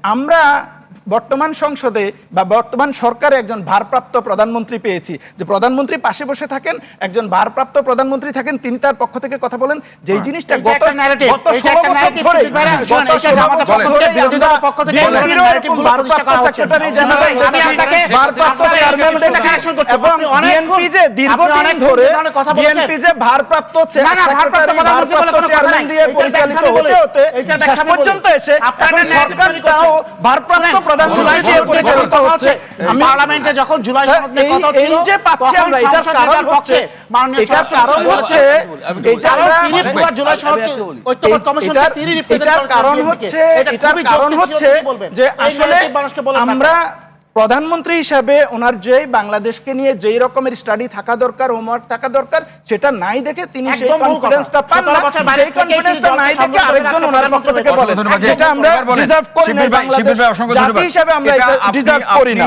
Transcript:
আমরা বর্তমান সংসদে বা বর্তমান সরকারে একজন ভারপ্রাপ্ত প্রধানমন্ত্রী পেয়েছি, যে প্রধানমন্ত্রী পাশে বসে থাকেন, একজন ভারপ্রাপ্ত প্রধানমন্ত্রী থাকেন, তিনি তার পক্ষ থেকে কথা বলেন যেই জিনিসটা গত 16 বছর ধরে ভারপ্রাপ্ত সেক্রেটারি জেনারেল, ভারপ্রাপ্ত চেয়ারম্যান এবং বিএনপি যে দীর্ঘদিন ধরে বিএনপি যে ভারপ্রাপ্ত সেক্রেটারি ভারপ্রাপ্ত চেয়ারম্যান দিয়ে পরিচালিত হতে হতে শেষ পর্যন্ত এসে এখন সরকারটাও ভারপ্রাপ্ত প্রধানমন্ত্রী দিয়ে পরিচালিত হচ্ছে। আমি পার্লামেন্টে যখন জুলাই সনদের কথা ছিল, এই যে পাচ্ছি আমরা, এটার কারণ হচ্ছে এই যে আমরা জুলাই সনদ ঐক্যমত কমিশনকে তিনি রিপ্রেজেন্ট এটার কারণ হচ্ছে যে আসলে আমরা প্রধানমন্ত্রী হিসাবে ওনার যে বাংলাদেশকে নিয়ে যেই রকমের স্টাডি থাকা দরকার, হোমওয়ার্ক থাকা দরকার, সেটা নাই দেখে তিনি সেই কনফিডেন্সটা পান না। সেই কনফিডেন্সটা নাই দেখে আরেকজন ওনার পক্ষ থেকে বলেন, যেটা আমরা ডিজার্ভ করি না, বাংলাদেশ জাতি হিসাবে আমরা এটা ডিজার্ভ করি না।